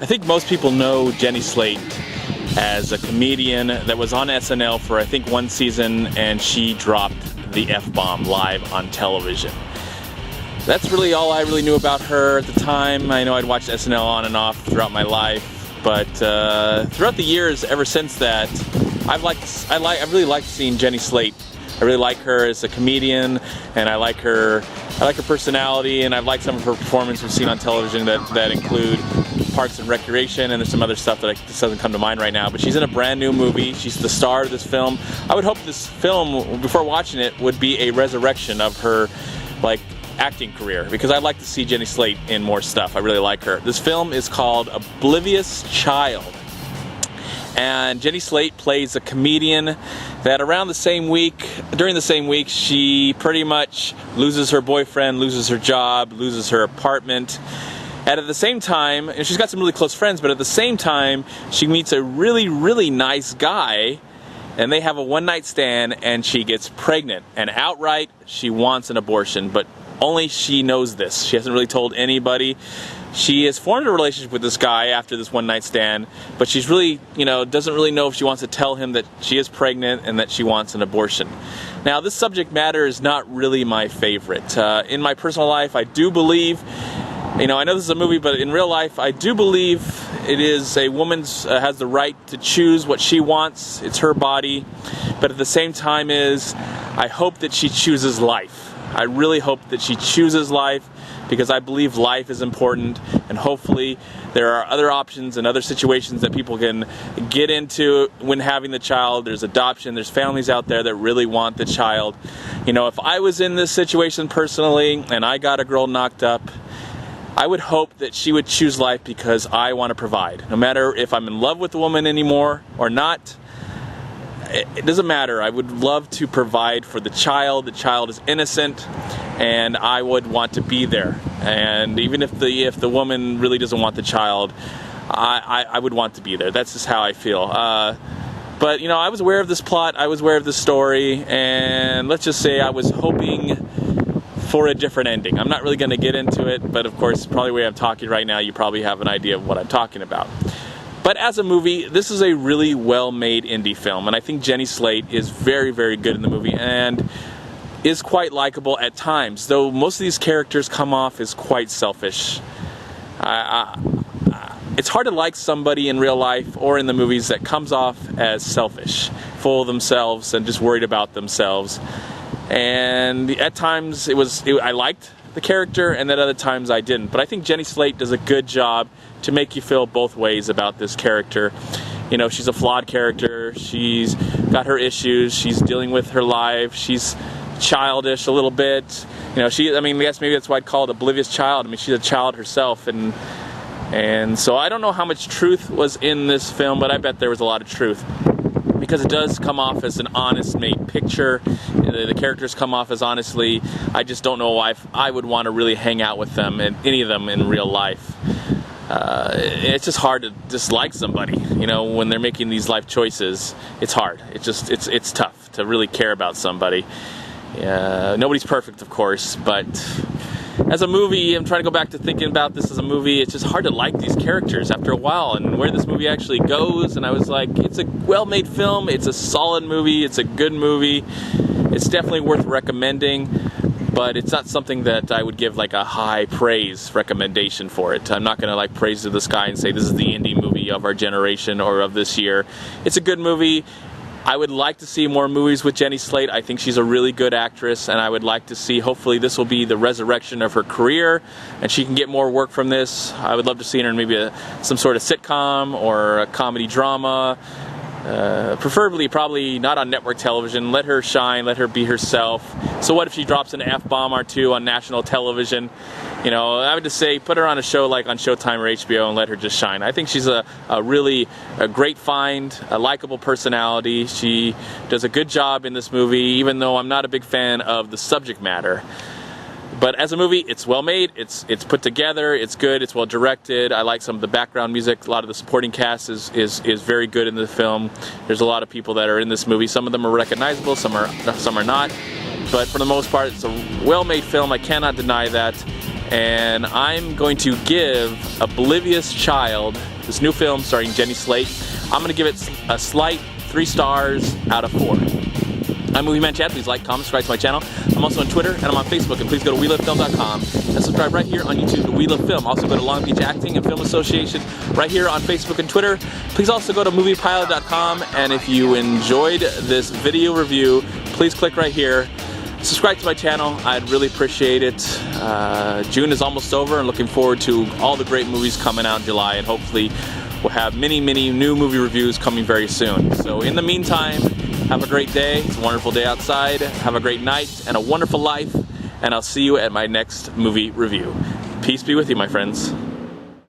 I think most people know Jenny Slate as a comedian that was on SNL for I think one season, and she dropped the F-bomb live on television. That's really all I really knew about her at the time. I know I'd watched SNL on and off throughout my life, but throughout the years ever since that, I really liked seeing Jenny Slate. I really like her as a comedian, and I like her personality, and I've liked some of her performances we've seen on television that include Parks and Recreation, and there's some other stuff that just doesn't come to mind right now. But she's in a brand new movie. She's the star of this film. I would hope this film, before watching it, would be a resurrection of her acting career, because I'd like to see Jenny Slate in more stuff. I really like her. This film is called Oblivious Child. And Jenny Slate plays a comedian that during the same week, she pretty much loses her boyfriend, loses her job, loses her apartment. And at the same time, and she's got some really close friends, but at the same time, she meets a really, really nice guy, and they have a one-night stand, and she gets pregnant. And outright, she wants an abortion, but only she knows this. She hasn't really told anybody. She has formed a relationship with this guy after this one-night stand, but she's really, doesn't really know if she wants to tell him that she is pregnant and that she wants an abortion. Now, this subject matter is not really my favorite. In my personal life, I do believe, I know this is a movie, but in real life, I do believe it is a woman's has the right to choose what she wants. It's her body. But at the same time I hope that she chooses life. I really hope that she chooses life, because I believe life is important, and hopefully there are other options and other situations that people can get into when having the child. There's adoption, there's families out there that really want the child. If I was in this situation personally and I got a girl knocked up, I would hope that she would choose life because I want to provide. No matter if I'm in love with the woman anymore or not, it doesn't matter. I would love to provide for the child. The child is innocent, and I would want to be there. And even if the woman really doesn't want the child, I would want to be there. That's just how I feel. But I was aware of this plot. I was aware of this story, and let's just say I was hoping for a different ending. I'm not really going to get into it, but of course, probably the way I'm talking right now, you probably have an idea of what I'm talking about. But as a movie, this is a really well-made indie film, and I think Jenny Slate is very, very good in the movie and is quite likable at times, though most of these characters come off as quite selfish. It's hard to like somebody in real life or in the movies that comes off as selfish, full of themselves and just worried about themselves. And at times I liked the character, and at other times I didn't. But I think Jenny Slate does a good job to make you feel both ways about this character. She's a flawed character. She's got her issues. She's dealing with her life. She's childish a little bit. Maybe that's why I'd call it Oblivious Child. She's a child herself, and so I don't know how much truth was in this film, but I bet there was a lot of truth, because it does come off as an honest made picture. The characters come off as honestly. I just don't know if I would want to really hang out with them, and any of them in real life. It's just hard to dislike somebody, when they're making these life choices. It's hard. It's tough to really care about somebody. Nobody's perfect, of course, but as a movie, I'm trying to go back to thinking about this as a movie. It's just hard to like these characters after a while, and where this movie actually goes. And I was like, it's a well-made film. It's a solid movie. It's a good movie. It's definitely worth recommending, but it's not something that I would give a high praise recommendation for it. I'm not going to praise to the sky and say this is the indie movie of our generation or of this year. It's a good movie. I would like to see more movies with Jenny Slate. I think she's a really good actress, and I would like to see, hopefully this will be the resurrection of her career, and she can get more work from this. I would love to see her in maybe some sort of sitcom or a comedy drama. Preferably probably not on network television. Let her shine, let her be herself. So what if she drops an F-bomb or two on national television? I would just say put her on a show like on Showtime or HBO and let her just shine. I think she's a really great find, a likable personality. She does a good job in this movie, even though I'm not a big fan of the subject matter. But as a movie, it's well made, it's put together, it's good, it's well directed. I like some of the background music. A lot of the supporting cast is very good in the film. There's a lot of people that are in this movie. Some of them are recognizable, some are not. But for the most part, it's a well-made film. I cannot deny that. And I'm going to give Oblivious Child this new film starring Jenny Slate. I'm going to give it a slight 3 stars out of 4. I'm MovieManCHAD. Please like, comment, subscribe to my channel. I'm also on Twitter and I'm on Facebook. And please go to WeLoveFilm.com and subscribe right here on YouTube to We Love Film. Also go to Long Beach Acting and Film Association right here on Facebook and Twitter. Please also go to MoviePilot.com. And if you enjoyed this video review, please click right here. Subscribe to my channel. I'd really appreciate it. June is almost over and looking forward to all the great movies coming out in July. And hopefully we'll have many new movie reviews coming very soon. So in the meantime, have a great day. It's a wonderful day outside. Have a great night and a wonderful life. And I'll see you at my next movie review. Peace be with you, my friends.